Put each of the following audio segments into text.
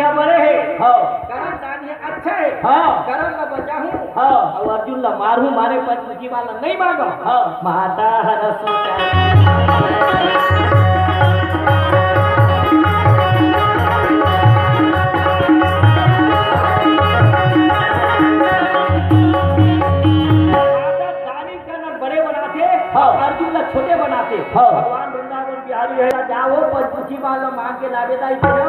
ला बड़े है हाँ करम दानी अच्छा है हाँ करम ला बचा हूँ हाँ और अर्जुन ला मारू मारे पर तुझी वाला नहीं मांगो हाँ माता हरस बड़े बनाते अर्जुन ला छोटे बनाते भगवान वृंदावन बिहारी है जाओ पंचमुखी वाला मांग के लावेदाई करो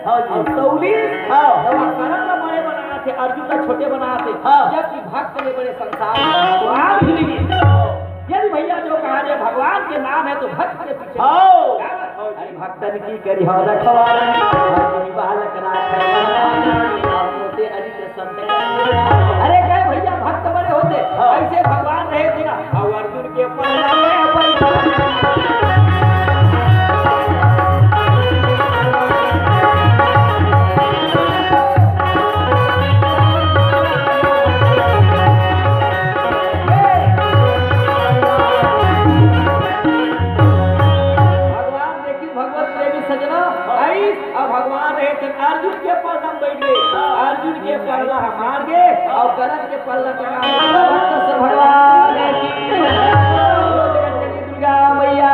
तौली करम ला बड़े बनाते अर्जुन ला छोटे बनाते जबकि भक्त ने बड़े संसार भगवान भूल गए यदि भैया जो कहा जाए भगवान के नाम है तो भक्त के पीछे अरे भक्तन की करी हो रखवारा बालक अरे गए भैया भक्त बड़े होते ऐसे भगवान रहे थे ना और अर्जुन के भगवान रहे थे अर्जुन के पल्ला बैठ गए अर्जुन के पल्ला हार गए और गलत के पल्ला भगवान दुर्गा मैया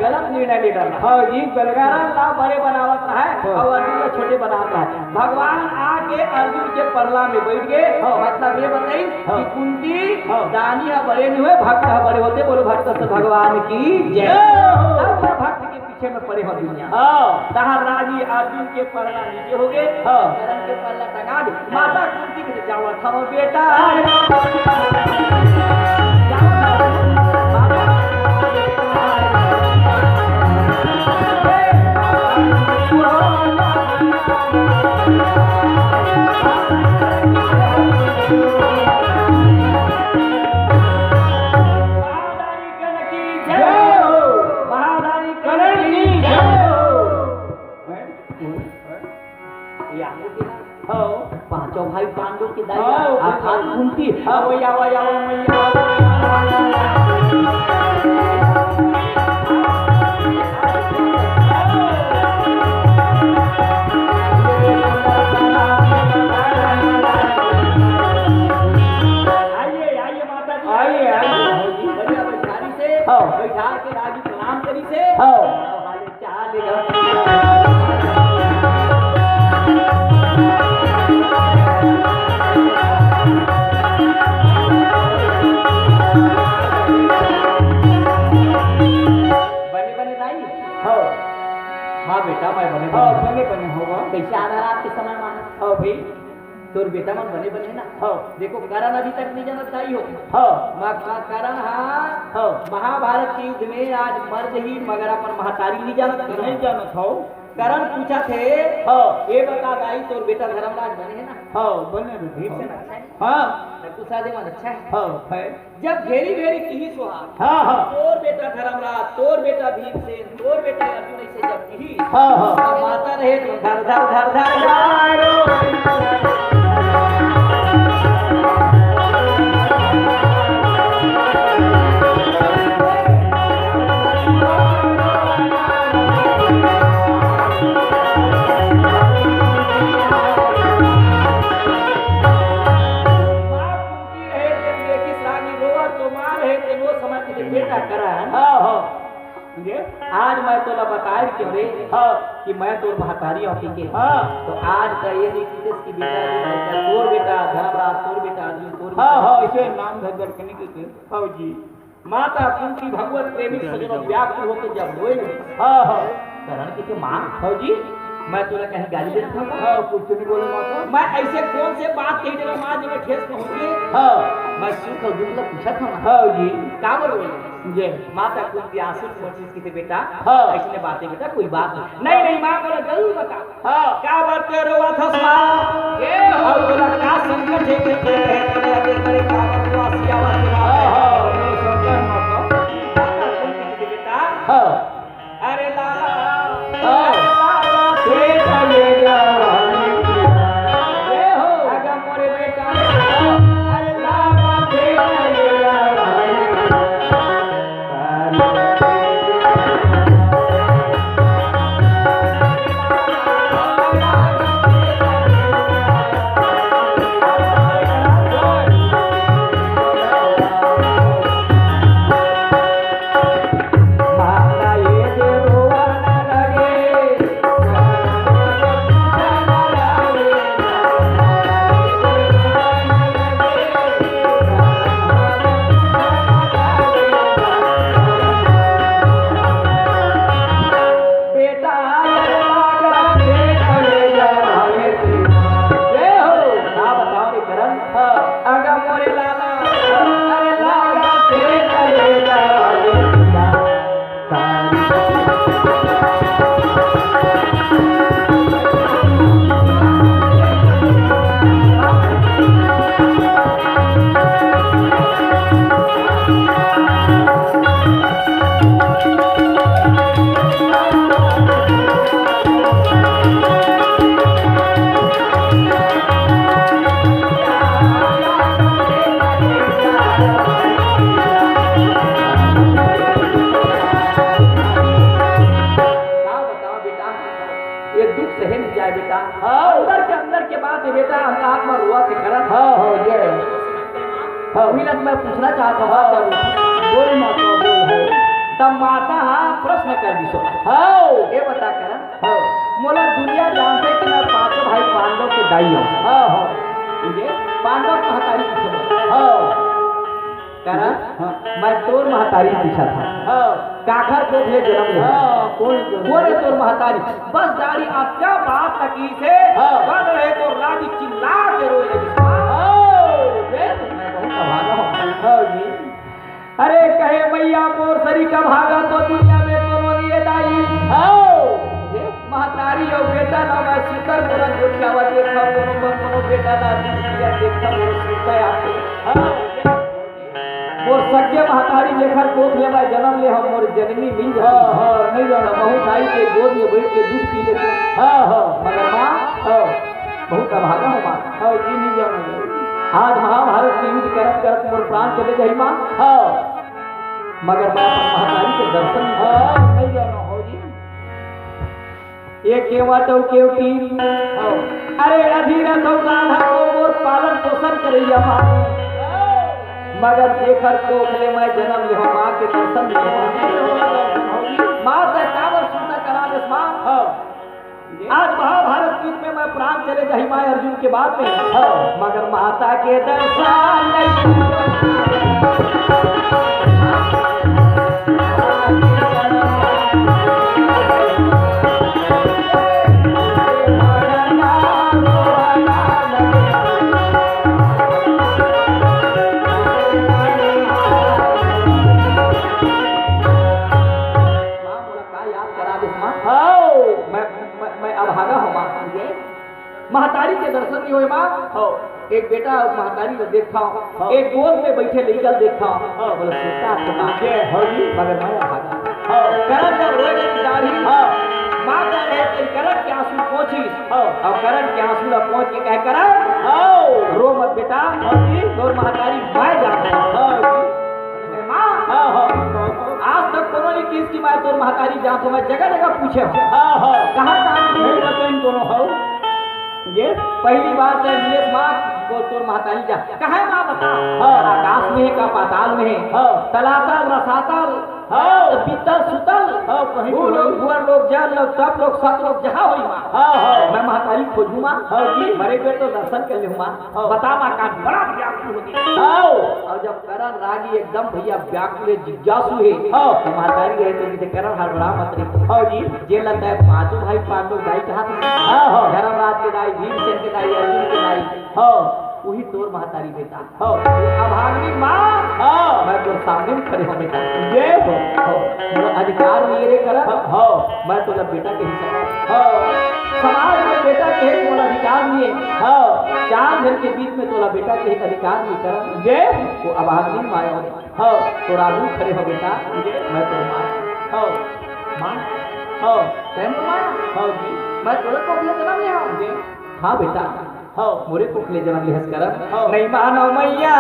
गलत निर्णय ले डाला ये गलगारन ला बड़े बनावत है और अर्जुन को छोटे बनाता है भगवान आके अर्जुन के परला में बैठ गए मतलब ये बताई कि कुंती दानी बड़े नहीं हुए भक्त बड़े होते बोलो भक्त से भगवान की जय भक्त के पीछे में पड़े हो दुनिया तहां राजी अर्जुन के परला नीचे हो गए करण के परला टंगा दे माता कुंती के जाओ था बेटा पांचों भाई पांडव की दाई आखात कुंती मैया बैठा के राजी प्रणाम करी से हाले चाल बने बने दाई हाँ बेटा मैं बने बने बने होगा कैसे आ रहा आपके समय मानस भाई तोर बेटा मन बने बने ना देखो कारण अभी तक नहीं जानत आई हो कारण महाभारत के युद्ध में आज मर्द ही मगर अपन महतारी नहीं जानत हो कारण पूछा थे ये बता दाई तोर बेटा धर्मराज बने है ना बने भीड़ से अच्छा है कुछ मन अच्छा है जब घेरी घेरी की सुहा तोर बेटा धर्मराज तोर बेटा भीमसेन तोर बेटा अर्जुन से जब की माता रहे तो धर धर धर धर आज मैं तो बताए क्यों रे कि मैं तो महतारी औकी के तो आज का ये नहीं की बेटा तोर बेटा धर्मराज तोर बेटा अर्जुन तोर इसे नाम धर करने के जी माता कुंती भगवत प्रेमी सजनों व्याकुल होकर जब रोए करण के मां जी मैं तुला कहीं गाली देता हूं कुछ नहीं बोले माता मैं ऐसे कौन से बात कही जगह मां जी में ठेस पहुंचे मैं सुख और दुख पूछा था ना जी का बोले जी माता कुंती आंसू पोंछी की थे बेटा ऐसने बातें बेटा कोई बात नहीं नहीं मां बोला जरूर बता क्या बात कर रहा था मां ये और बोला का संकट है के करे का वासिया मेरे संकट मत माता कुंती की बेटा अरे लाला मैं पूछना चाहता हूँ तब माता प्रश्न कर दी ये बता कर मोला दुनिया जानते कि मैं पांचों भाई पांडव के दाई हूँ पांडव महतारी मैं तोर महतारी पूछा था काखर को भी जन्म ले तोर महतारी बस दाढ़ी क्या बात तकी से बन रहे तो राजी चिल्ला के रोए अरे कहे मैया मोर सरी का भागा तो दुनिया में कोनो लिए दाई महतारी और बेटा ना मैं सुकर मोरा गोठियावा देखा कोनो बेटा ना दुनिया देखा मोर सुता आते मोर सख्य महतारी लेखर कोख ले मैं जन्म ले हम मोर जननी मिल जा नहीं जाना बहुत आई के गोद में बैठ के दूध पी लेते मगर मां बहुत अभागा हो मां जी नहीं जाना आज महाभारत के युद्ध करत करत मोर प्राण चले गई मां मगर मैं महतारी के दर्शन नहीं जाना हो जी ये केवा तो केवटी अरे अधीरा तो गाधा को मोर पालन पोषण करैया मां मगर जेकर कोखले में जन्म ले माँ के दर्शन ले माँ से कावर सुनना करा दे माँ। आज महाभारत युद्ध में मैं प्राण चले जाही माँ अर्जुन के बाद में, मगर माता के दर्शन नहीं। महतारी के दर्शन नहीं हुए माँ। एक बेटा महतारी को देखा, एक गोद में बैठे लेकर देखा, बोले मगर मैं भागा। करण जब रोए दाढ़ी माँ का रहे करण के आंसू पहुंची और करण के आंसू पहुंच के कह करण रो मत बेटा, तो महतारी मैं जाता माँ। आज तक कोनो नहीं किस की मैं तो महतारी जाता, मैं जगह जगह पूछे कहाँ दोनों हो। ये पहली बात है नीलेश माँ को तोर महतारी जा कहा है माँ बता। आकाश में है का पाताल में है, तलातल रसातल पीतल सुतल वो लोग भुवर लोग जल लोग सब लोग सब लोग जहाँ हुई माँ। मैं महतारी खोजू माँ, मरे गए तो दर्शन कर लूँ माँ। बता माँ का बड़ा व्याकुल होती। और जब करण रागी एकदम भैया व्याकुल जिज्ञासु है तो महतारी गए तो करण हड़बड़ा मत रे जे लगता है पांचों भाई पांचों दाई कहाँ थे, धर्मराज के दाई, भीमसेन के दाई, अर्जुन के दाई, वही तोर महतारी बेटा अभागी माँ। मैं तो सामने में खड़े हो बेटा, ये हो अधिकार मेरे कर मैं तो बेटा के हिस्सा समाज में बेटा के एक अधिकार लिए चार जन के बीच में तोला बेटा के एक अधिकार नहीं कर ये वो अभागी माया तो राजू खड़े हो बेटा, मैं तो माँ मैं तोरे को जन्म लिया। हाँ बेटा मोरे कोखले जन्म लिहस करम नहीं मानो मैया।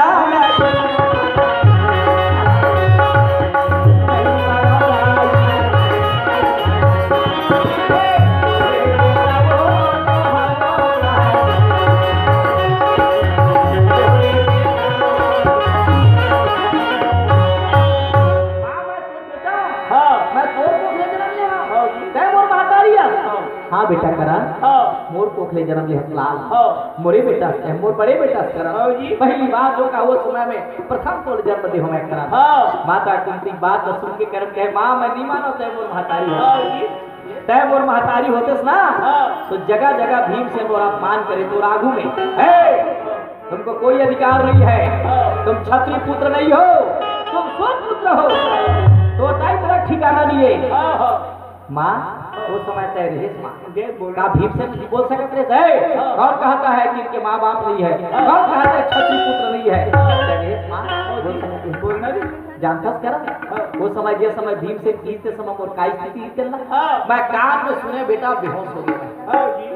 हाँ बेटा करण मोर कोखले जन्म ले लाल मोरे बेटा मोर बड़े बेटा करण पहली बात जो का वो समय में प्रथम तोड़ जन्म दे हमें करण माता कुंती बात सुन के करण कहे माँ मैं नहीं मानो तय मोर महतारी तय मोर महतारी होते ना तो जगह जगह भीम से मोर अपमान करे तो राघु में तुमको कोई अधिकार नहीं है, तुम क्षत्रिय पुत्र नहीं हो, तुम स्वर्ण पुत्र हो, तो टाइम ठिकाना नहीं है। माँ वो समय तय रहे का भीमसेन नहीं बोल सकते थे, कौन कहता है कि इनके माँ बाप नहीं है, कौन कहता है क्षत्रिय पुत्र नहीं है। बोलना भी जानता कर वो समय जिस समय भीमसेन जीतते समय और का स्थिति चलना मैं कान में सुने बेटा बेहोश हो गया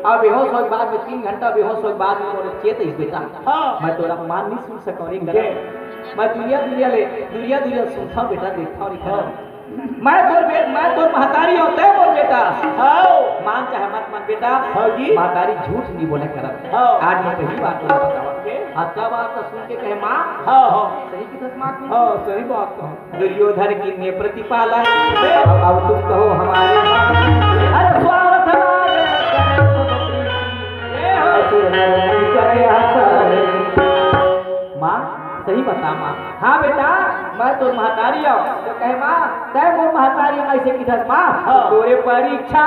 और बेहोश हो बाद में 3 घंटा बेहोश हो बाद में चेत इस बेटा मैं तोरा मान नहीं सुन सका मैं दुनिया सुनता बेटा देखता और मैं तो महतारी होते हैं बोल बेटा मान चाहे मत मान बेटा महतारी झूठ नहीं बोले कर आज मैं पहली बात तो बतावा अच्छा बात तो सुन के कहे माँ सही की सही बात कहो दुर्योधन की ने प्रतिपालन अब तुम कहो हमारे अरे स्वार्थ माँ सही बता माँ। हाँ बेटा मैं तो महतारी हूँ तो कहे माँ तय वो महतारी ऐसे किधर माँ तोरे परीक्षा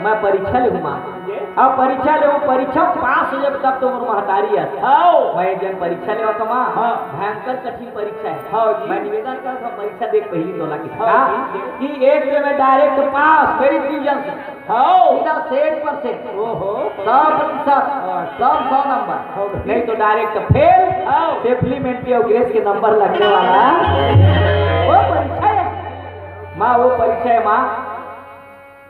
मैं परीक्षा ले माँ अब परीक्षा ले परीक्षा पास हो जब तब तो मोर महतारी है मैं जब परीक्षा ले तो माँ भयंकर कठिन परीक्षा है मैं निवेदन कर परीक्षा देख पहली तोला की कि एक में डायरेक्ट पास मेरी डिवीजन 100% 100 नंबर नहीं तो डायरेक्ट फेल सप्लीमेंट्री और ग्रेस के नंबर लगने वाला वो परीक्षा है माँ वो परीक्षा है माँ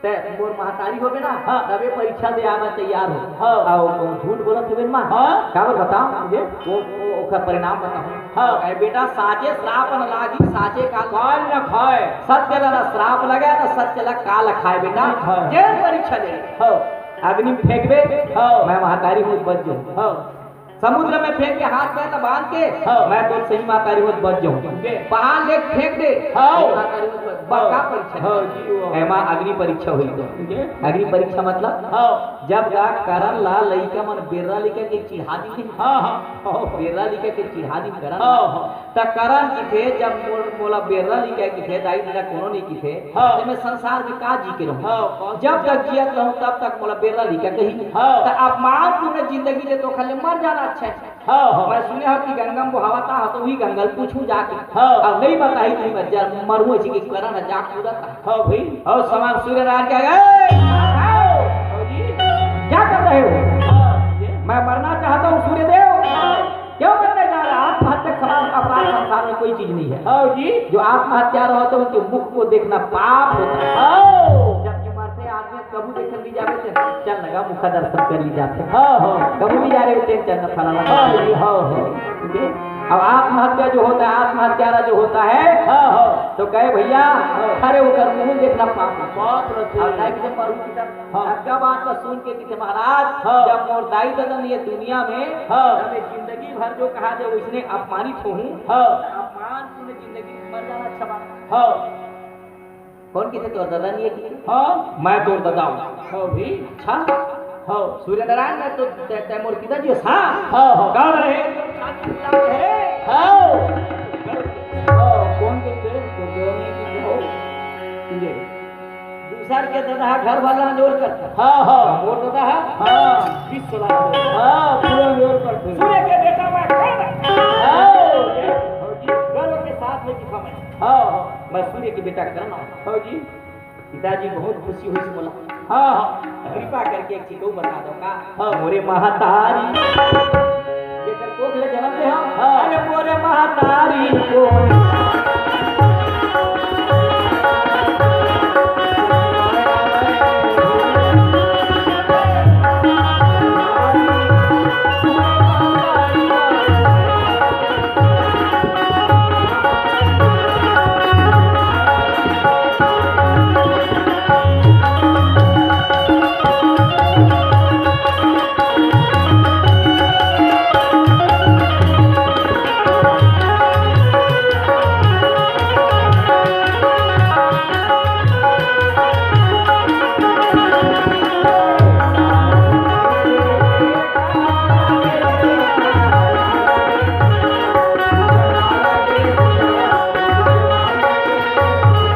ते मोर महतारी होबे ना हाँ। तबे परीक्षा दे आवे तैयार हो हाँ। आओ को झूठ बोलत होबे मां हाँ। काबर बताओ मुझे वो ओकर परिणाम बताओ हाँ। कहे बेटा साचे श्राप न लागी साचे काल काल न खाए सत्य ला श्राप लगे तो सत्य ला काल खाए बेटा हाँ। जे परीक्षा दे हाँ अग्नि में फेंकबे हाँ। मैं महतारी हूँ बच जाऊँ हाँ समुद्र में फेंक के हाथ में तो बांध के हाँ। मैं तो सही महतारी हूँ बच जाऊँ पहाड़ ले फेंक दे हाँ। महतारी हूँ बड़का परीक्षा हाँ जी वो एमा अग्नि परीक्षा हुई तो अग्नि परीक्षा मतलब हाँ जब जा करन ला लइका मन बेरा लिखा के चिढ़ा दी हाँ हाँ बेरा लिखा के चिढ़ा दी करन हाँ हाँ त करन की थे जब मोला बेरा लिखा की थे दाई दादा कोनो नहीं की थे हाँ। तो मैं संसार में का जी के रहूं हाँ। जब तक जियत रहूं तब तक मोला बेरा लिखा कही हाँ। त अपमान तूने जिंदगी ले तो खाली मर जाना अच्छा है हाँ हाँ मैं सुने हो कि गंगम बहावता हो तो वही गंगल पूछूं जाके हाँ। अब नहीं बताई तुम मर मरुए जी के करन जा कूदता हाँ भाई और समान सूर्य राज क्या गए हाँ जी क्या कर रहे हो हाँ ये मैं मरना चाहता हूँ सूर्यदेव क्यों मरने जा रहा आत्महत्या समान अपराध संसार में कोई चीज नहीं है हाँ जी जो आत्महत्या होते हैं उनके मुख को देखना पाप होता है हाँ जबकि मरते आदमी कबू देख ली जाते थे चल लगा मुख दर्शन कर ली जाते हाँ हाँ कबू भी जा रहे होते हैं चल फलाना हाँ जी हाँ हाँ अब आत्महत्या जो होता है आत्महत्यारा जो होता है हाँ हाँ तो कहे भैया अरे वो कर मुंह देखना पाप है। बाप रखे और दाई के मरू की तरफ हाँ। अब क्या बात का सुन के किसे महाराज हाँ। जब मोर दाई ददन ये दुनिया में हाँ। हमें जिंदगी भर जो कहा दे उसने अपमानित हूँ हाँ अपमान तूने जिंदगी में मर जाना अच्छा बात हाँ कौन किसे तोर ददन ये की हाँ मैं तोर ददा हूँ हाँ भी अच्छा हाँ सूर्य नारायण मैं तो तैमूर पिताजी हाँ हाँ हाँ कौन रहे हाँ हाँ कौन कहते हैं तो देवनी की हो ये दूसर के ददा घर वाला जोर करता हाँ हाँ मोर ददा है हाँ विश्व राज हाँ पूरा जोर करते सूर्य के बेटा मैं कौन हाँ गर्व के साथ में दिखा मैं हाँ मैं सूर्य के बेटा करना हाँ जी पिताजी बहुत खुशी हुई से बोला हाँ कृपा करके एक चीज को बता दो का हाँ। मोरे महतारी जेकर कोख ले जन्म दे हम हाँ। अरे मोरे महतारी को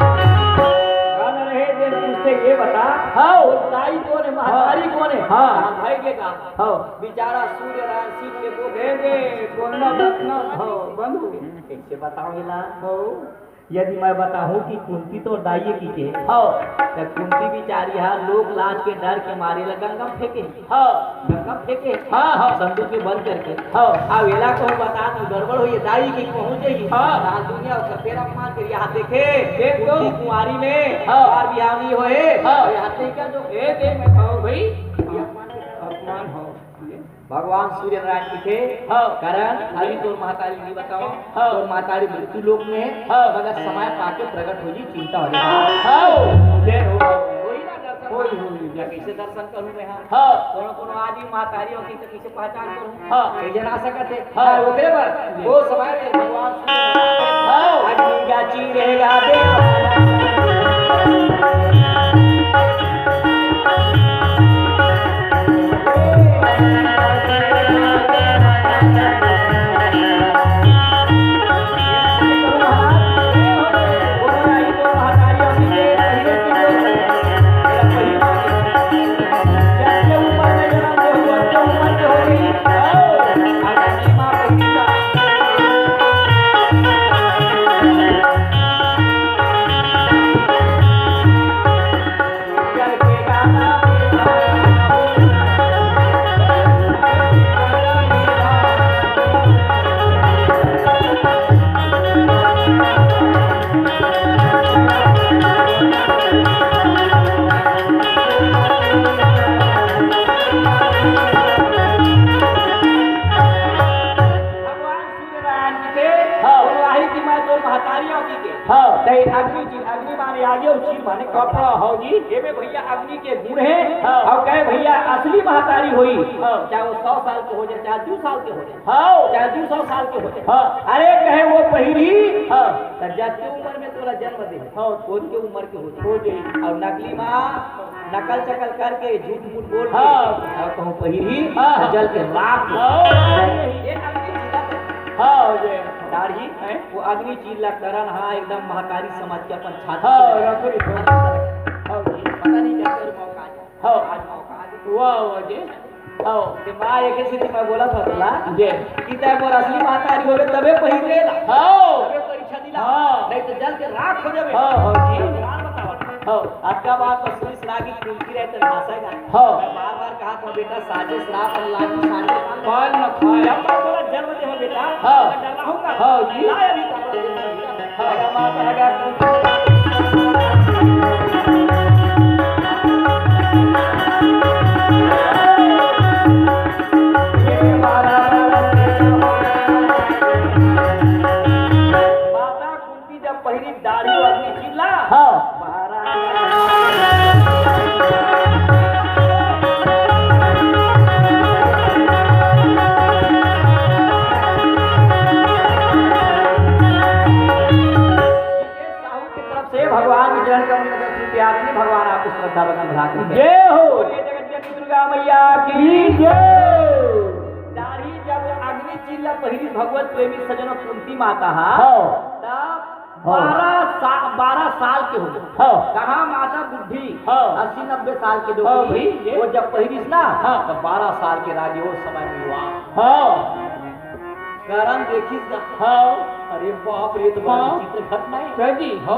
गाना रहे दिन पूछते ये बता हाँ। वो दाई कौन है महतारी कौन है हाँ। भाई के का हाँ बेचारा सूर्य नारायण शिव के वो दे दे कोना बतना हाँ बंधु कैसे बताऊंगी ना हाँ यदि मैं बताऊं कि कुंती तो दाइये की के हाँ तो कुंती बिचारी है लोग लाज के डर के मारे ला गंगम फेंके हाँ गंगम फेंके हाँ हाँ संदूक में बंद करके हाँ अब एला को बता तू गड़बड़ हुई दाई की पहुंच जाएगी हाँ। साल दुनिया उसका फेर अपमान कर यहाँ देखे देख तो। कुंती कुंवारी में हाँ। बार बिहाव नहीं होए हाँ। और यहाँ नहीं क्या जो ए दे मैं खाओ भाई ये अपमान के कारण। अपमान हो भगवान सूर्य नारायण की थे हाँ। कारण अभी तो मातारी नहीं बताओ हाँ। तो मातारी मृत्यु लोक में हाँ। मगर समय पाके प्रकट हो जी चिंता हो जाए हाँ दे हो कोई ना दर्शन होई, करूं। होई, या कैसे दर्शन करूं मैं हाँ हाँ कोनो कोनो आदि मातारी होती तो कैसे पहचान करूं हाँ। कैसे ना सकते हाँ। ओकरे पर वो समय में भगवान सूर्य हाँ। अग्नि का चीरेगा देव हाँ अग्नि चील, अग्नि माने आगे और चील माने कपड़ा। हो जी एमे भैया अग्नि के गुण है। हाँ। और कहे भैया असली महतारी हुई, हाँ। चाहे वो 100 साल के हो जाए, चाहे 2 साल के हो जाए, हाँ चाहे 200 साल के हो जाए। हाँ। अरे कहे वो पहिरी हाँ जब उम्र में तोरा जन्म दे हाँ। के उम्र के हो हो जाए। जाए। और नकली माँ नकल चकल करके झूठ मूठ बोल के हाँ। और कहूँ पहिरी हाँ। जल के राख हाँ। ये अग्नि चीला है। हाँ हो जाए दाढ़ी हैं? वो अग्नि चीला करन हाँ एकदम महतारी समझ के अपन छाती हाँ से लगा। रखो रखो हाँ जी पता नहीं क्या कर मौका आ जाए। हाँ। आज मौका आ जाए। वाह वाह जी हाँ कि माँ एक स्थिति में बोला था तोला जी कि तय मोर असली महतारी होवे तबे पहिरेला, हाँ तबे परीक्षा दिला, हाँ। नहीं तो जल के राख हो जावे। हाँ, हाँ जी। भगवान बतावत हाँ आज का बात तो सुई सलागी कुलकी रहे तो भाषेगा। हाँ। मैं बार-बार कहा था बेटा साजे श्राप और लागी साजे पाल न खाया जब मैं तोरा जन्म देहो बेटा हाँ। मैं डर रहूंगा। हाँ जी। लाए अभी तक अगर माता अगर माता कुंती जब पहिरी दाढ़ी और अग्नि चिल्ला हाँ से भगवान विचरण करने भगवान आपको श्रद्धा बना जय हो बोलिए जगत जननी दुर्गा मैया की जय दाढ़ी जब अग्नि चिल्ला पहिरी भगवत प्रेमी सजन कुंती माता हाँ तब हाँ। 12 साल के हो गए। हाँ कहाँ माता बुद्धि हाँ। 80-90 साल के हाँ डोकरी भाई, वो जब पहिरीस ना हाँ। तब 12 साल के राजे वो समय में हुआ हाँ कारण देखिस ना हाँ अरे बाप रे तो बड़ा हाँ। विचित्र घटना है। सही जी हाँ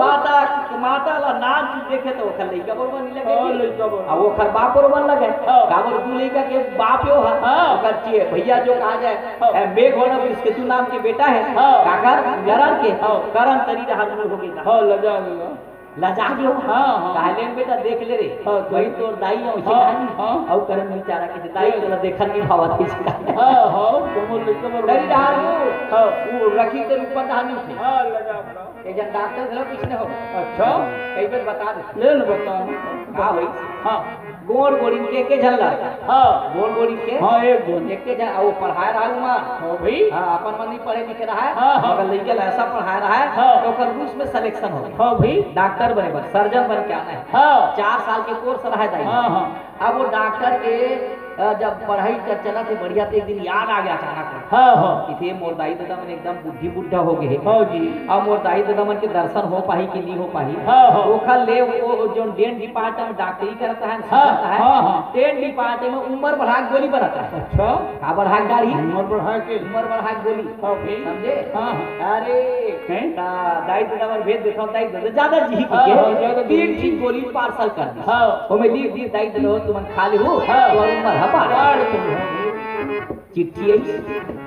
माता ला नाच देखे तो ओखर लइका बरोबर नहीं हाँ, लगे लइका बरोबर। आ ओखर बाप बरोबर लगे हाँ। काबर दू लइका के बाप यो है हाँ। ओकर चिए भैया जो कहा जाए हाँ। मेघ होना इसके तू नाम के बेटा है हाँ। काकर गरन के हाँ। गरन तरी हाथ में हो गया हाँ लगा लगा लजा गयो हाँ, हाँ। कहले बेटा देख ले रे हाँ, तो- वही तोर दाई है उसी हाँ, कहानी हाँ। और करन बेचारा के दाई तोला देखन नहीं भावत थी इसका हाँ हाँ तुम लिखो डरी डाल हाँ वो रखी के ऊपर कहानी थी हाँ लगा अपना एक जन डॉक्टर घरो किसने हो अच्छा कई बार बता दे ले लो बता का भाई हाँ गोड़ गोड़ी के झल्ला हाँ गोड़ गोड़ी के हाँ एक दोन एक के झल वो पढ़ाए रहा हुआ हाँ भाई हां अपन मन नहीं पढ़े लिखे रहा है हाँ, हाँ। मगर लइका ऐसा पढ़ाए रहा है हाँ। तो ओकर रूस में सिलेक्शन हो गया हाँ भाई डॉक्टर बने बस सर्जन बन के आना है हाँ 4 साल के कोर्स रहा है दाई हाँ हाँ अब वो डॉक्टर के जब पढ़ाई चला थे बढ़िया तो एक दिन याद आ गया अचानक हाँ हाँ इथे मोर दाई दादा मन एकदम बुद्धि बुढ़ा हो गए हाँ जी अब मोर दाई दादा मन के दर्शन हो पाही कि नहीं हो पाही हाँ, हाँ। ओखर ले वो जो डेन डिपार्टमेंट में डॉक्टरी करता है हाँ, सिखाता है हाँ, हाँ। डेन डिपार्टमेंट में उम्र बढ़ा के गोली बनाता है अच्छा का बढ़ा के दाढ़ी उम्र बढ़ा के उम्र बढ़ा के गोली हाँ भाई समझे हाँ हाँ अरे हैं? दाई दादा मन भेद देखो दाई दादा ज्यादा जी हाँ, हाँ, ज्यादा के जी। 3 ठीक गोली पार्सल कर दी हाँ ओमे लिख दी दाई दादा तुम खा ले हो हाँ। तो उम्र हपा गाड़ तुम चिट्ठी आई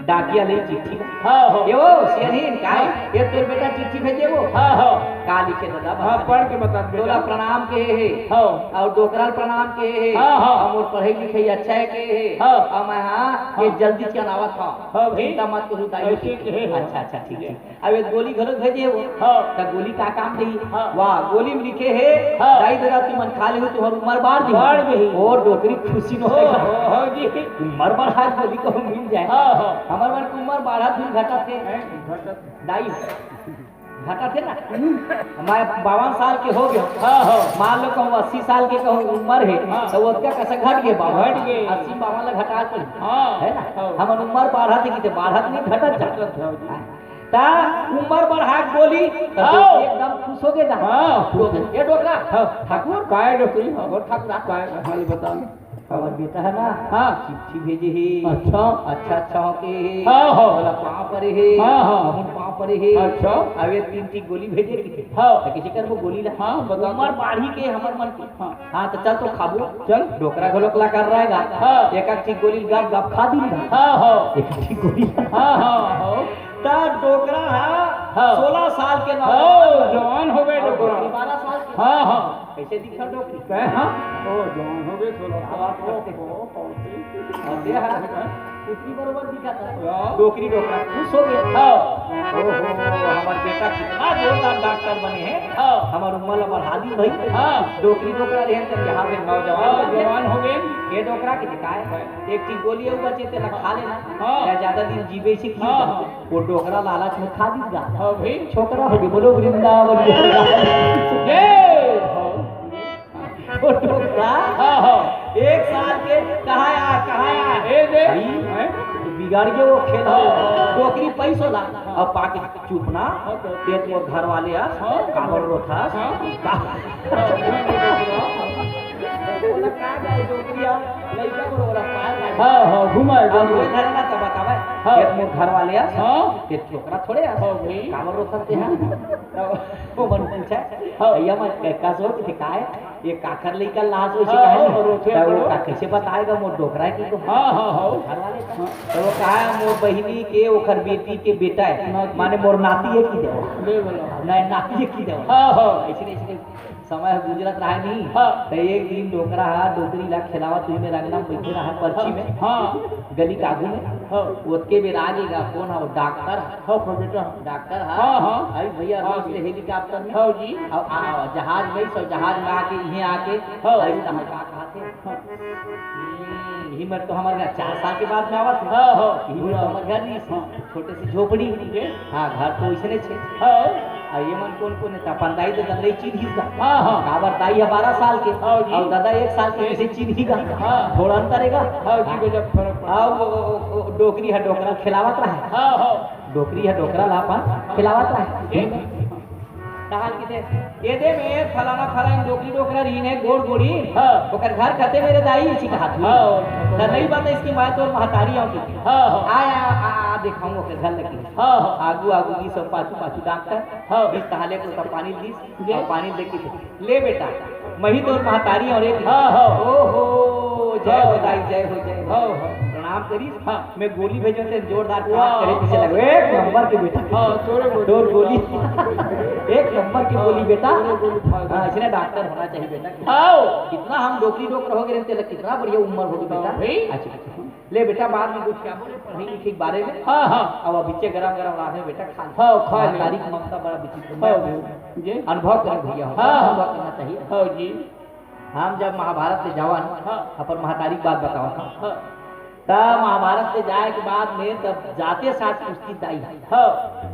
डाकिया ले चिट्ठी हाँ हाँ ये वो शेरहीन का ये तोर बेटा चिट्ठी भेजे वो हाँ हाँ का लिखे दादा हाँ पढ़ के बता तोला बेटा प्रणाम के है हाँ और डोकराल प्रणाम के है हाँ, हाँ। हम और पढ़े लिखे अच्छा है के है हाँ। और मैं हाँ ये जल्दी चनावा था हाँ भाई। चिंता मत करो दाई ऐसे के है। अच्छा अच्छा ठीक है अब ये गोली घरो भेजे वो हाँ का गोली का काम दी हाँ। वाह गोली में लिखे है हाँ। दाई दादा तू मन खा ले हो तुम्हार उम्र बाढ़ बाढ़ गई। और डोकरी खुशी न हाँ होगा हाँ हाँ जी उम्र बढ़ा गोली को मिल जाए हाँ हाँ हमार मन की उम्र बढ़ा फिर घटा थे हैं? घटत दाई घटा थे ना मैं 52 साल के हो गया हाँ हाँ मान लो कहूँ 80 साल के कहूँ उम्र है हाँ। तो वो क्या कैसे घट गए घट गए। 80-52 ला घटा पड़ी हाँ है ना हाँ। हम उम्र बढ़ा थे कि बढ़त नहीं घटत घटत जाता हाँ जी। ता उम्र बढ़ा के बोली तो हाँ। एकदम खुश हो गए ना हाँ ये डोकरा हाँ। ठाकुर काय डोकरी हाँ और ठाकुर काय हाल बता और बेटा है ना हाँ चिट्ठी भेजे है अच्छा अच्छा अच्छा हो के हाँ, हाँ। बोला पाँव परे है हाँ, हाँ। हम पाँव परे है अच्छा अब ये 3 गोली भेजे रही हाँ तो किसी कर वो गोली ला हाँ, बता दो। उम्र बाढ़ी के हमर मन की हाँ हाँ तो चल तो खाबो चल डोकरा घलोकला कर रहेगा हाँ। एक ठीक गोली गप गप खा दी ना हाँ हाँ एक ठीक गोली हाँ हाँ हाँ ता डोकरा हाँ। 16 साल के हाँ नौजवान जवान हो गए और डोकरा डोकरी 12 साल की हाँ हाँ कैसे दिखा डोकरी कहे हाँ ओ जवान हो गए 16 बात करते हो। और दे हाँ दूसरी बरोबर दिखा था हाँ। डोकरी डोकरा खुश हो गया हाँ ओहो हमार बेटा कितना जोरदार डॉक्टर बने हैं हाँ हमार उम्र हमार हादी भाई हाँ डोकरी डोकरा रहे तो यहाँ पे नौजवान बन गए। जवान हो गए ये डोकरा के दिखाए एक टी गोली है बचे ते ना खा लेना हाँ। या ज्यादा दिन जीवे से की हाँ। वो डोकरा लालच में खा दी जा हाँ भाई छोकरा हो गया बोलो वृंदावन ये हाँ वो डोकरा हाँ हाँ एक साल के कहाँ आया ए दे भाई, हैं? तो बिगाड़ के वो खेल हाँ। डोकरी पैसो ला अब पाके चुपना हाँ, तो- तेज मोर घर वाले आ हाँ। काबर रो था हाँ। बोला का जाए डोकरी आ लइका को बोला पाए हाँ हाँ घुमाए अब वो धरे ना तब बतावे हाँ। तेज मोर घर वाले आ हाँ ते छोकरा थोड़े आ हाँ भाई काबर रो सकते हैं वो मन पूछा हाँ। भैया मैं का सो कि काय ये काकर लइका लाश हो हाँ, कहे हाँ, रोथे तो वो पड़ो। का कैसे बताएगा मोर डोकरा की तो हाँ हाँ हाँ घर वाले का। तो वो कहा मोर बहिनी के ओकर बेटी के बेटा है माने मोर नाती है की देव ले बोलो नहीं नाती है की देव हाँ हाँ ऐसे समय गुजरत रहा नहीं हाँ। तो एक दिन डोकरा डोकरी ला खिलावा तुझ में रंगना बैठे रहा पर्ची में हाँ गली कागू में हाँ ओतके बेर आगेगा कौन है वो डॉक्टर हाँ बेटा डॉक्टर है हाँ, हाँ। अरे भैया हाँ, रोज से हेलीकॉप्टर में हाँ जी अब जहाज में सब जहाज में आके यहीं आके हाँ। ऐसे हम का खाते यही मर तो हमारे घर 4 साल के बाद में आवा था हाँ हाँ यही मर तो हमारे घर नहीं छोटे से झोपड़ी जे? हाँ घर तो वैसे छे हाँ और ये मन कौन कौन था पंदाई तो दंदई चीन ही का हाँ हाँ काबर दाई है 12 साल के हाँ जी। और दादा 1 साल के वैसे चीन ही का हाँ। थोड़ा अंतर है हाँ जी गजब फर्क पड़ा अब वो डोकरी है डोकरा खिलावत रहा हाँ हाँ डोकरी है डोकरा लापन खिलावत रहा जे? कहां किथे ये दे में फलाना फलाना डोकरी डोकरा रीन है गोड़ गोड़ी हाँ ओकर घर खाते मेरे दाई इसी का हाथ में हाँ तो नहीं बात है इसकी मां तो महतारी आऊं की हाँ हाँ आ दिखाऊं ओकर घर लगी हाँ हाँ आगू आगू की सब पाछू पाछू डॉक्टर हाँ। बीस तहाले को सब पानी दीस जे? और पानी दे के ले बेटा मही तो महतारी और एक हाँ हाँ ओहो जय हो हाँ। दाई जय हो जय हो हाँ हाँ प्रणाम करी हाँ। मैं गोली भेजो ते जोरदार वाह। प्रहार करे पीछे लगे एक नंबर के बेटा हाँ तोरे बोल दो गोली एक नंबर की गोली बेटा तोरे गोली खा गया। हाँ इसलिए डॉक्टर होना चाहिए बेटा आओ कितना हम डोकरी डोकर हो गए तेरा कितना बढ़िया उम्र होगी बेटा भाई। अच्छा अच्छा। ले बेटा बाद में कुछ क्या बोले पढ़ाई लिखी के बारे में हाँ हाँ अब अभी गरम गरम राधे बेटा खा ले। हाँ, खा ले। तारीख ममता बड़ा विचित्र हाँ है। जी अनुभव कर भैया हाँ, हाँ। अनुभव करना चाहिए हाँ जी हम जब महाभारत से जवान हाँ। अपन महातारी की बात बताओ था हाँ तब महाभारत से जाए के बाद में तब जाते साथ पूछती दाई हाँ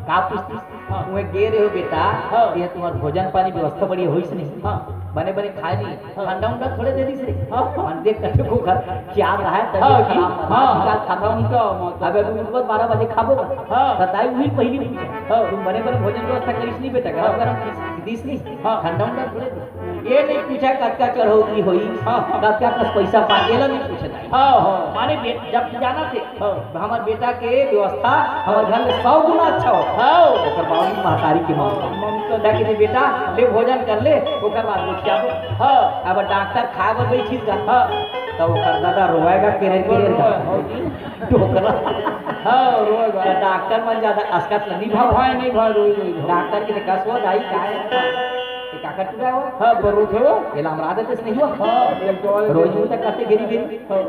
का पूछती हाँ। तुम्हें गे रहे हो बेटा हाँ। ये तुम्हारा भोजन पानी व्यवस्था बढ़िया हुई से नहीं हाँ बने बने खाए नहीं हाँ। ठंडा उंडा थोड़े दे दी से हाँ। मन देख कटे को घर क्या रहा है हाँ तबीयत जी। खराब हाँ, हाँ हाँ। खाता उनका अब अभी उसके बाद 12 बजे खाबो हाँ। बताई वही पहली पूछे हाँ। तुम बने बने भोजन व्यवस्था करिस नहीं बेटा गरम गरम दिस नहीं हाँ। ठंडा उंडा थोड़े दे। ये नहीं पूछा कत्का चढ़ौती हुई हाँ। कत्का प्लस पैसा पाएला नहीं पूछा हाँ हाँ माने जब जाना थे हाँ। हमारे बेटा के व्यवस्था हमारे घर में 100 गुना अच्छा हो हाँ ओकर बावली महतारी के ममता ममता ताकि जे बेटा ले भोजन कर ले ओकर बाद वो क्या हो हाँ अब डॉक्टर खाए बर बैठी का हाँ तब ओकर दादा रोएगा केरे हाँ जी डोकरा हाँ रोए तो डॉक्टर मन ज्यादा अस्कत नहीं भाव भाई नहीं भाई रोई रोई डॉक्टर के कस हो दाई का है ये काका टूटा हो हाँ बरो थे वो ये हमरा आदत नहीं हुआ हाँ एक दवाई रोज मुंह तक करते गिरी गिरी हाँ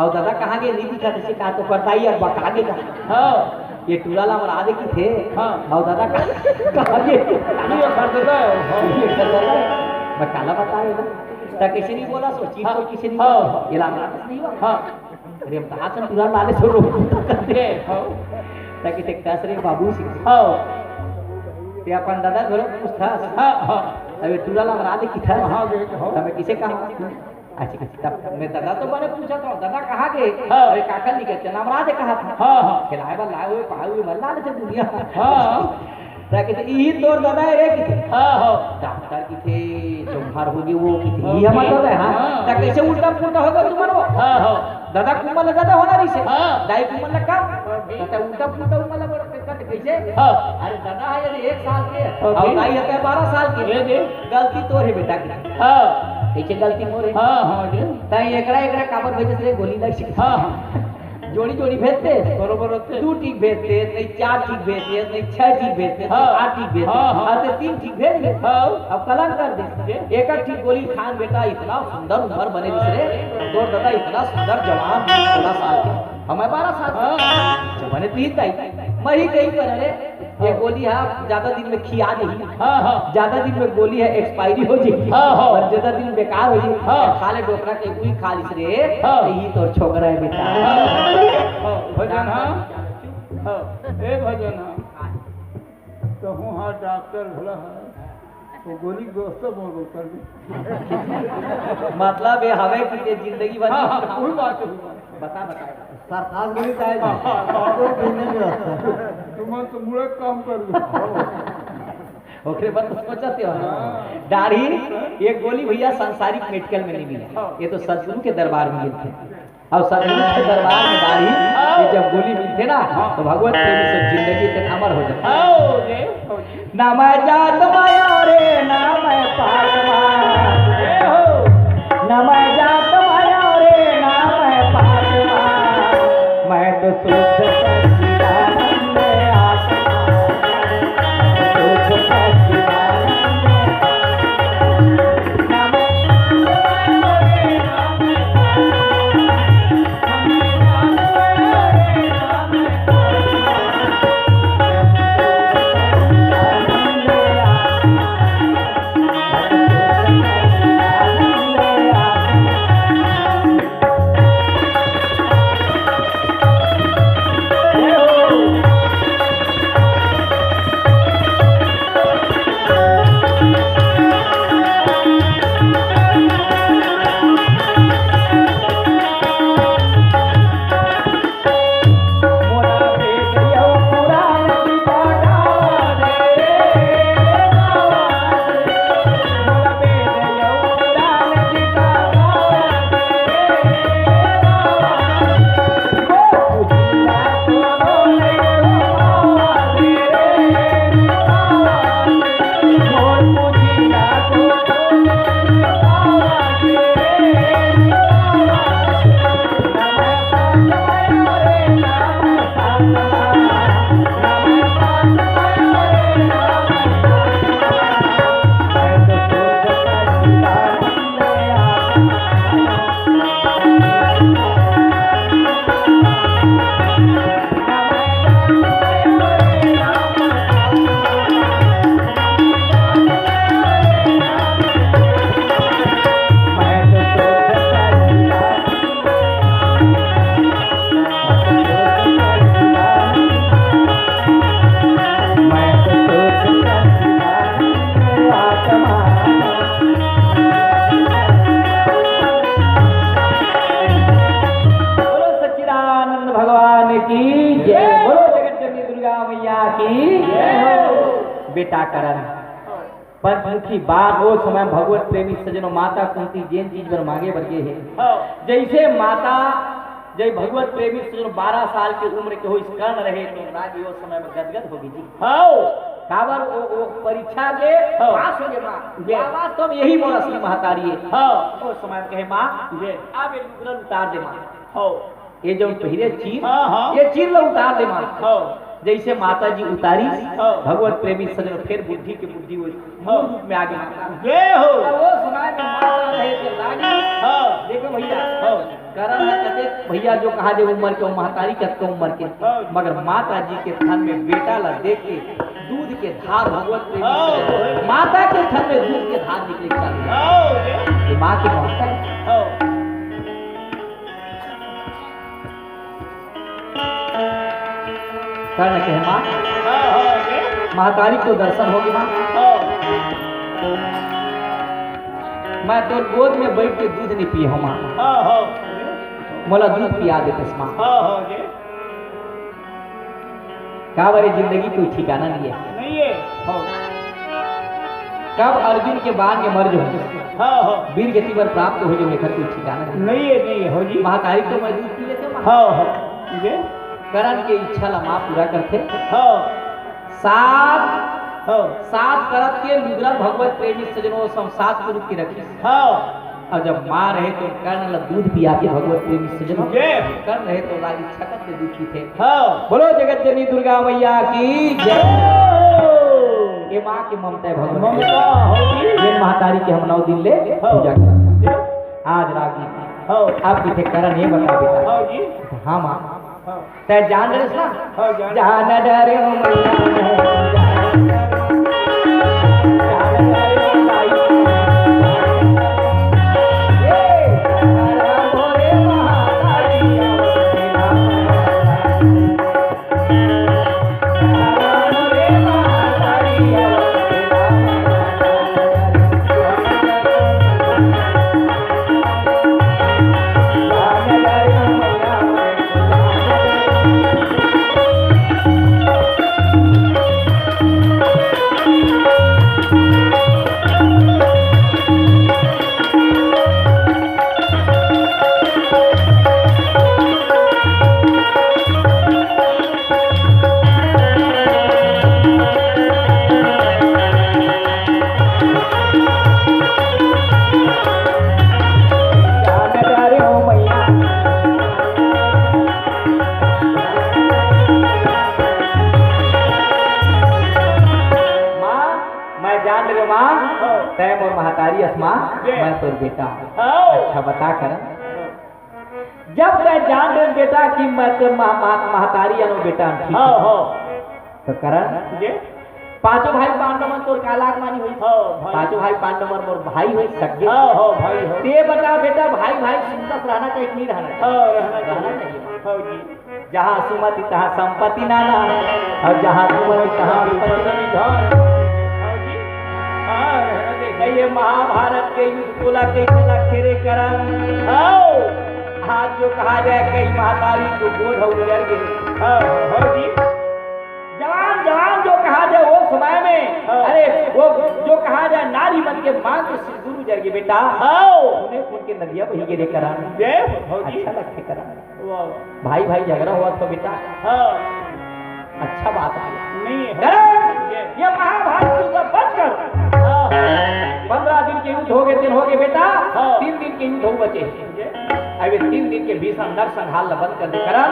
और दादा कहाँ गए नहीं दिखा जैसे कहा तो करता ही अब बका के का हाँ ये टूला ला मरा दे की थे हाँ। और दादा कहा ये ये कर देता है हाँ ये कर दादा मैं काला बताया ना ता किसी नहीं बोला सो चीज हाँ। को किसी नहीं हाँ। बोला ये ला मरा नहीं हुआ हाँ अरे हम कहा से टूला लाले सो रोक ये हाँ ताकि ते कस रे बाबू सी हाँ ते अपन दादा घरो पूछता हाँ हाँ अबे टूला ला मरा दे की था हाँ गए हाँ तब मैं किसे कहा अच्छा तब मैं दादा तो बड़े पूछा था दादा कहाँ गए हाँ। अरे काका नहीं कहते नाम राधे कहा था हाँ हाँ खिलाए बा लाए हुए पाए हुए मल्ला से दुनिया हाँ ताकि यही तोर दादा है रे की थे हाँ हाँ डॉक्टर की थे चौहार होगी वो की थी ये हमारा दादा है हाँ हाँ। ता कैसे उल्टा पुल्टा होगा तुम्हारा वो हाँ हाँ दादा कुमल दादा होना रही से हाँ। दाई कुमल का ता उल्टा पुल्टा उमल बड़ा कैसे हाँ अरे दादा है यदि 1 साल के हाँ, और फिर? दाई है 12 साल की ये दे गलती तोर है बेटा की हाँ कैसे गलती मोर है हाँ हाँ ये ताई एकरा काबर भेजत रे गोली लग सिक हाँ हाँ जोड़ी जोड़ी भेजते बरोबर होते 2 टीक भेजते नहीं 4 टीक भेजते नहीं 6 टीक भेजते हाँ। नहीं 8 टीक भेजते हाँ, हाँ। आते 3 टीक भेज दे हाँ अब कलंक कर दे एक ठीक गोली खान बेटा इतना सुंदर उम्र बने दिस रे तोर दादा इतना सुंदर जवान 16 साल के हमें 12 साल हाँ तो बने तीन ताई मरी कहीं पर अरे ये गोली है ज्यादा दिन में खिया नहीं हाँ हाँ ज्यादा दिन में गोली है एक्सपायरी हो जाएगी हाँ, हाँ। और ज्यादा दिन बेकार हो जाएगी हाँ। खाले डोकरा के कोई खालिस रे हाँ। यही तो छोकरा है बेटा हाँ, भजन हाँ ए भजन हाँ कहूँ हाँ डॉक्टर भला है तो गोली दोस्तों बोल कर दी मतलब ये हवे की ये जिंदगी बनी हाँ हाँ कोई बात नहीं बता बता सरकार गोली का हाँ, हाँ, हाँ। तो पीने में रहता तुम तो मुड़े काम कर दो ओकरे बाद तो सोचते हो हाँ। दाढ़ी ये गोली भैया सांसारिक मेडिकल में नहीं मिला हाँ। ये तो सदगुरु के दरबार में मिलते और सदगुरु के दरबार में दाढ़ी ये जब गोली मिलते ना तो भगवत प्रेमी से जिंदगी तक अमर हो जाता आओ जी ना मैं जात माया रे ना मैं पागमा ए हो ना मैं जात माया रे ना मैं पागमा मैं तो शुद्ध सच्चिदानंद आत्मा शुद्ध सच्चिदानंद ना मैं बेटा करन पंचमुखी बात वो समय भगवत प्रेमी सजनो माता कुंती जैन चीज पर मांगे बरगे है जैसे माता जब भगवत प्रेमी सजनो 12 साल की उम्र के हो इस कर्ण रहे तो राजी वो समय में गदगद होगी जी काबर वो परीक्षा के पास हो गए मां वास्तव में यही मोर असली महतारी है वो समय कहे मां अब ये लुगरन उतार दे मां ये जो पहले चीर ये चीर लो उतार दे मां जैसे माता जी उतारी भगवत प्रेमी सजन फिर बुद्धि की बुद्धि हुई रूप में आगे वो समय में माता रहे थे रानी देखो भैया करण है कहते भैया जो कहा जे उम्र के महतारी के उम्र के मगर माता जी के थन में बेटा ला देख के दूध के धार भगवत प्रेमी माता के थन में दूध के धार निकले चल माँ की ममता है कर्ण कहे माँ महातारी को दर्शन होगी माँ मैं तो गोद में बैठ के दूध नहीं पिए हूँ माँ मोला दूध पिया देते माँ क्या बारे जिंदगी कोई ठिकाना नहीं है कब अर्जुन के बाद में मर जाओ वीर गति पर प्राप्त हो जाओ कोई ठिकाना नहीं हो जी महातारी तो मैं दूध पी लेते करण के इच्छा ला माँ पूरा करते सात करत के लुगरा भगवत प्रेमी सजनों सात गुरु की रखी और जब माँ रहे तो कर्ण ला दूध पिया के भगवत प्रेमी सजनों कर्ण रहे तो राजी छकत से दुखी थे बोलो जगत जननी दुर्गा मैया की जय ये माँ की ममता है भगवान ये महातारी के हम 9 दिन ले पूजा करते आज रागी आपकी थे करण ये बता बेटा हाँ माँ हाँ ते जान रहे ना हाँ जान जहाँ न डरे हो मैया जहाँ न डरे हो माई भोरे महाकाली तैम और महतारी अस्मा मैं तो बेटा हूँ। अच्छा बता कर जब मैं जान रहे बेटा कि मैं तो महतारी अनु बेटा हूँ, ठीक है? तो करण पांचों भाई पांडव तोर कालाक मानी हुई पांचों भाई पांडव मोर भाई हुई सगे भाई ते बता बेटा भाई भाई सुंदर रहना चाहिए कि नहीं रहना चाहिए जहाँ सुमति तहाँ संपत्ति नाना और जहाँ सुमति तहाँ विपत्ति। ये महाभारत के युद्ध तोला कैसे लखेरे करा हाथ जो कहा जाए कई महतारी को गोद हो गुजर गए जवान जवान जो कहा जाए वो समय में अरे वो जो कहा जाए नारी मन के मांग के सिंदूर गुजर गए बेटा उन्हें खून के नदिया बही गिरे करा अच्छा लगते करा भाई भाई झगड़ा हुआ तो बेटा अच्छा बात नहीं ये महाभारत युद्ध बच कर 15 दिन के युद्ध हो गए दिन हो गए बेटा 3 दिन के युद्ध हो बचे अभी 3 दिन के भीषण नरसंहार बंद कर दे करा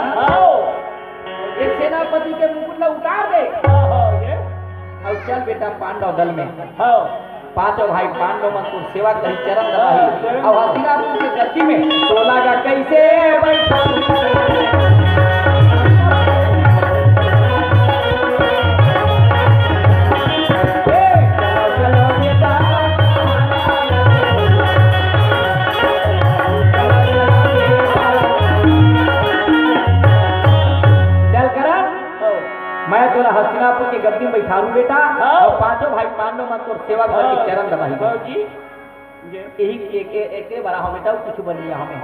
एक सेनापति के मुकुट उतार दे और चल बेटा पांडव दल में पांचों भाई पांडव मन को सेवा करी चरण दबाई और हस्तिनापुर के गद्दी में तोला का कैसे बैठा हस्तिनापुर के गद्दी में बैठा लूं बेटा और पांचों भाई पांडव मत और सेवा घर के चरण दबाई यही एक बड़ा हो बेटा कुछ बन गया हमें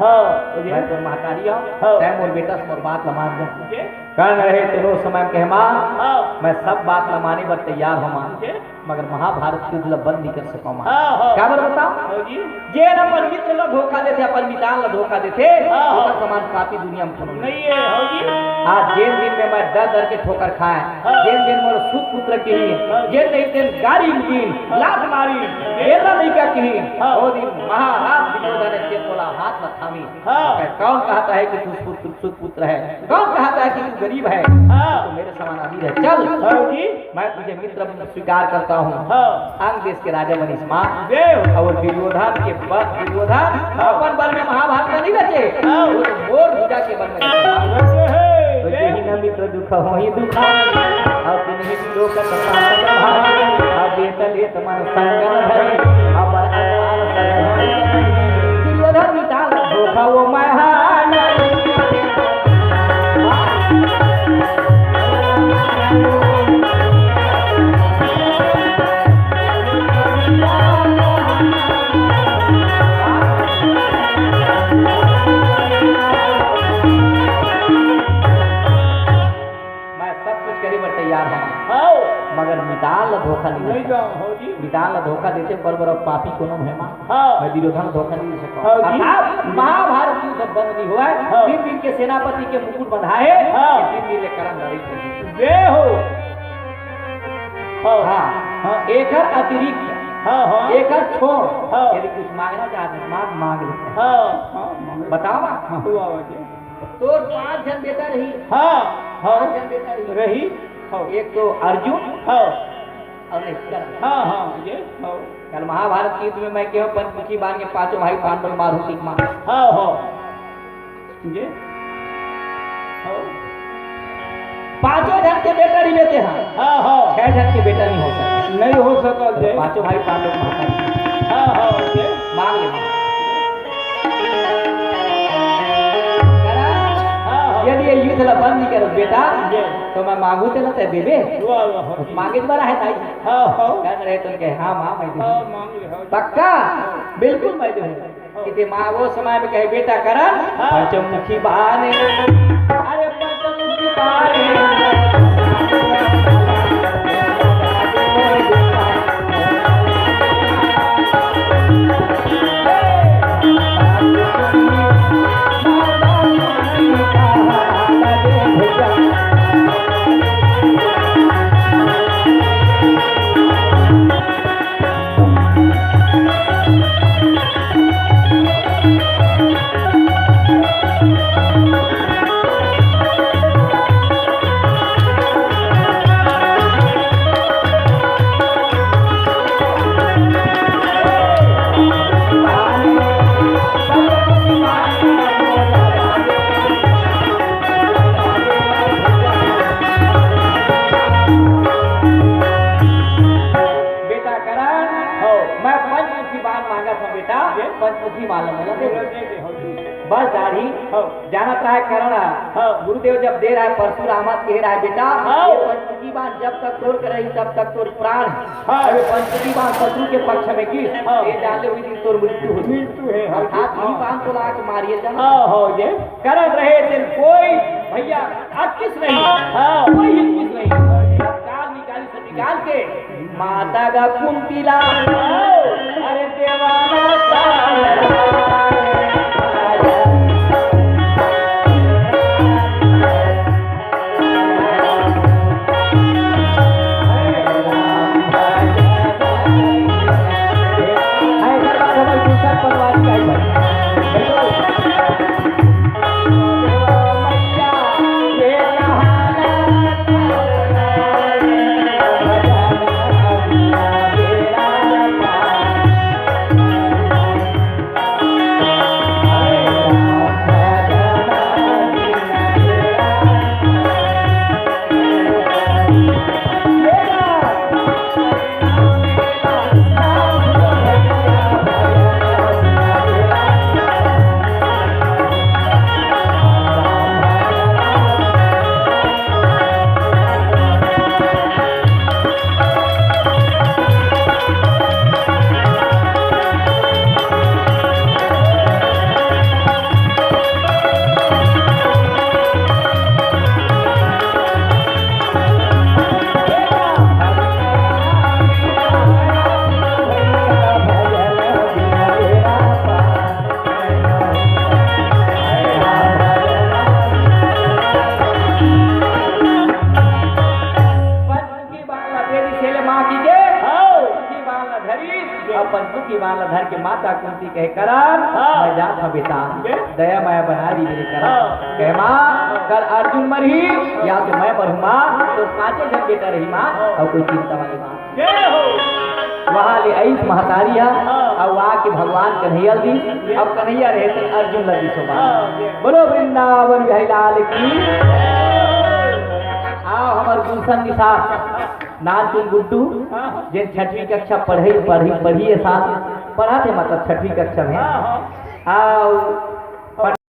मैं तो महतारी हूं तैम और बेटा मोर बात लमान दे कर्ण रहे तेरो समय कह मां मैं सब बात लमाने पर तैयार हूं मां मगर महाभारत के युद्ध बंद नहीं कर सका मां क्या बात बताओ जे न अपन मित्र ल धोखा देते अपन मितान ल धोखा देते उसका समान पापी दुनिया में कोनो नहीं है होगी आज जेन दिन में मैं डर डर के ठोकर खाए जेन दिन मोर सुत पुत्र की जेन नहीं दिन गाड़ी दिन लात मारी बेला नहीं का की वो दिन महाराज विनोदन ने ते बोला हाथ न थामी कौन कहता है कि तू सुत पुत्र है कौन कहता है कि तू गरीब है तो मेरे समान अमीर है चल मैं तुझे मित्र स्वीकार करता हूँ अंग देश के राजा बनिस मां और दुर्योधन के दुर्योधन अपन बल में महाभारत में नहीं बचे वो मोर भुजा के बल में तो यही न मित्र दुख होई दुखा और तिन्ही लोक कथा अब बेतले तमन संगन है अब दुर्योधन मिटाल धोखा वो महान मगर मिताल धोखा नहीं मिताल धोखा देते पर पापी कोनो है मां मैं दुर्योधन धोखा नहीं दे सकता महाभारत युद्ध बंद नहीं हुआ 3 दिन के सेनापति के मुकुट बंधाए 3 दिन ले करम लड़ी जय हो हां एक अतिरिक्त एक छोड़ यदि कुछ मांगना चाहते मांग ले बताओ तोर 5 जन बेटा रही 5 जन बेटा रही एक तो अर्जुन और ये कल महाभारत युद्ध में मैं केवल पंचमुखी बाण के पांचों भाई पांडव मारू ठीक मां पांचों जन के बेटा नहीं बेटे हैं, हाँ हाँ 6 जन के बेटा नहीं हो सकता। नहीं हो सका जे पांचों भाई पांडव महाकाल हाँ हाँ जे मांग ले हाँ यदि ये युद्ध ला बंद नहीं करो बेटा जे तो मैं मांगू तेला ते देबे वाह वाह मांगे तुम्हारा है ताई हाँ हाँ कह रहे तुम के हाँ मां मैं हाँ दूं मांग ले हाँ पक्का बिल्कुल मैं दूं कि माँ वो समय में कहे बेटा करण पंचमुखी बहाने अरे पंचमुखी बहाने पंचमुखी मालूम बस दाढ़ी जानत रहा है करना गुरुदेव जब दे रहा है परशुराम कह रहा है बेटा ये पंचमुखी बाण जब तक तोड़ कर रही तब तक तोड़ प्राण अरे पंचमुखी बाण शत्रु के पक्ष में की ये जाने हुई दिन तोड़ मृत्यु हो मृत्यु है अर्थात ही बाण तो लाके मारिए जान हाँ हाँ जे करत रहे दिन कोई भैया 28 नहीं कोई 21 नहीं काल निकाली से निकाल के माता का कुंतीला अरे देवाना पंचमुखी माला धर के माता कुंती कहे करण मैं जात हूं बेटा दया माया बना दी मेरे करण कहे माँ कल अर्जुन मरही या तो मैं मरूं माँ तो 5 जन बेटा रही माँ और कोई चिंता वाली बात वहां ले आई महतारी है और वहां के भगवान कन्हैया दी अब कन्हैया रहे तो अर्जुन लगी सो बोलो वृंदावन बिहारी लाल की आओ हमार गुलशन निशा नाम तुम गुड्डू जिन 6वीं कक्षा पढ़िए साथ पढ़ा थे मतलब 6वीं कक्षा में आओ